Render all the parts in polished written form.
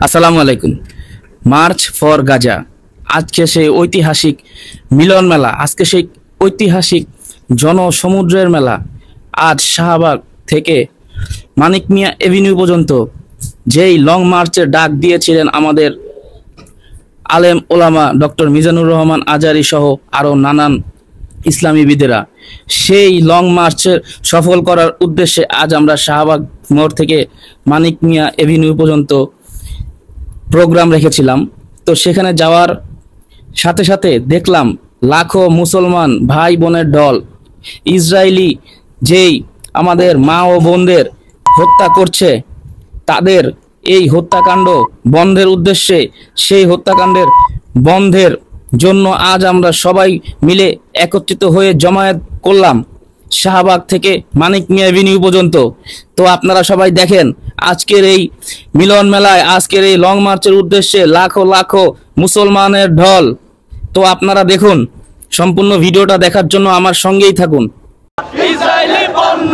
আসসালামু আলাইকুম। March for Gaza, আজকে সেই ঐতিহাসিক মিলন মেলা, আজকে সেই ঐতিহাসিক জনসমুদ্রের মেলা। আজ শাহবাগ থেকে মানিক মিয়া এভিনিউ পর্যন্ত যেই লং মার্চের ডাক দিয়েছিলেন আমাদের আলেম ওলামা ডক্টর মিজানুর রহমান আজারি সহ আরও নানান ইসলামীবিদেরা, সেই লং মার্চের সফল করার উদ্দেশ্যে আজ আমরা শাহবাগ মোড় থেকে মানিক মিয়া এভিনিউ পর্যন্ত প্রোগ্রাম রেখেছিলাম। তো সেখানে যাওয়ার সাথে সাথে দেখলাম লাখো মুসলমান ভাই বোনের দল ইসরায়েলি যেই আমাদের মা ও বোনদের হত্যা করছে, তাদের এই হত্যাকাণ্ড বন্ধের উদ্দেশ্যে, সেই হত্যাকাণ্ডের বন্ধের জন্য আজ আমরা সবাই মিলে একত্রিত হয়ে জমায়েত করলাম শাহবাগ থেকে মানিক মিয়া এভিনিউ পর্যন্ত। তো আপনারা সবাই দেখেন আজকের এই মিলন মেলায়, আজকের এই লং মার্চের উদ্দেশ্যে লাখো লাখো মুসলমানের ঢল। তো আপনারা দেখুন, সম্পূর্ণ ভিডিওটা দেখার জন্য আমার সঙ্গেই থাকুন। ইসরায়েলি পণ্য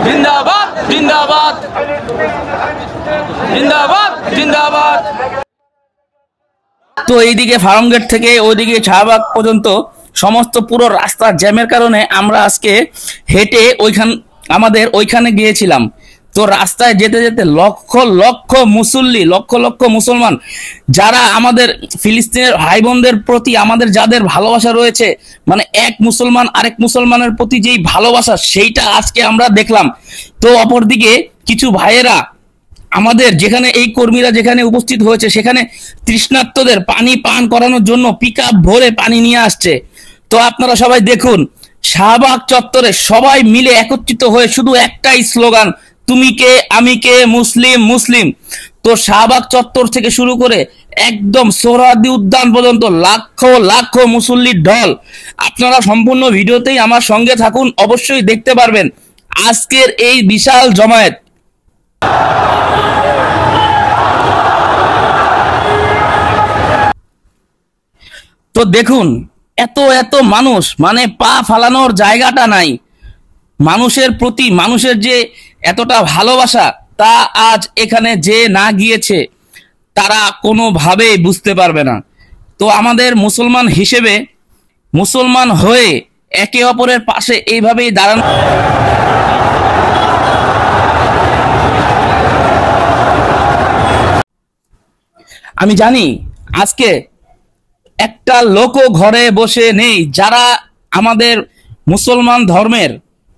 জিন্দাবাদ জিন্দাবাদ জিন্দাবাদ জিন্দাবাদ। তো এইদিকে ফার্ম গেট থেকে ওইদিকে শাহবাগ পর্যন্ত সমস্ত পুরো রাস্তা জ্যামের কারণে আমরা আজকে হেঁটে আমাদের ওইখানে গিয়েছিলাম। তো রাস্তায় যেতে যেতে লক্ষ লক্ষ মুসল্লি, লক্ষ লক্ষ মুসলমান, যারা আমাদের ফিলিস্তিনের ভাই বোনদের প্রতি আমাদের যাদের ভালোবাসা রয়েছে, মানে এক মুসলমান আরেক মুসলমানের প্রতি যেই ভালোবাসা, সেইটা আজকে আমরা দেখলাম। তো অপরদিকে কিছু ভাইয়েরা আমাদের যেখানে এই কর্মীরা যেখানে উপস্থিত হয়েছে, সেখানে তৃষ্ণার্তদের পানি পান করানোর জন্য পিকআপ ভরে পানি নিয়ে আসছে। তো আপনারা সবাই দেখুন, শাহবাগ চত্বরে সবাই মিলে একত্রিত হয়ে শুধু একটাই স্লোগান, তুমি কে আমি কে মুসলিম মুসলিম। তো শাহবাগ চত্বর থেকে শুরু করে একদম সোহরাওয়ার্দী উদ্যান পর্যন্ত লাখো লাখো মুসল্লির ঢল। আপনারা সম্পূর্ণ ভিডিওতেই আমার সঙ্গে থাকুন, অবশ্যই দেখতে পারবেন আজকের এই বিশাল জমায়েত। তো দেখুন এত এত মানুষ, মানে পা ফালানোর জায়গাটা নাই। মানুষের প্রতি মানুষের যে এতটা ভালোবাসা, তা আজ এখানে যে না গিয়েছে তারা কোনোভাবেই বুঝতে পারবে না। তো আমাদের মুসলমান হিসেবে, মুসলমান হয়ে একে অপরের পাশে এইভাবেই দাঁড়ানো। আমি জানি আজকে একটা লোকও ঘরে বসে নেই যারা আমাদের মুসলমান ধর্মের,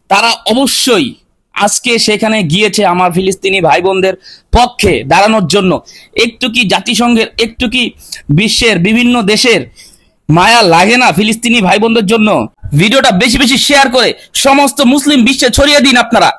তারা অবশ্যই আজকে সেখানে গিয়েছে আমার ফিলিস্তিনি ভাই বোনদের পক্ষে দাঁড়ানোর জন্য। একটু কি জাতিসংঘের, একটু কি বিশ্বের বিভিন্ন দেশের মায়া লাগে না ফিলিস্তিনি ভাই বোনদের জন্য? ভিডিওটা বেশি বেশি শেয়ার করে সমস্ত মুসলিম বিশ্বে ছড়িয়ে দিন আপনারা।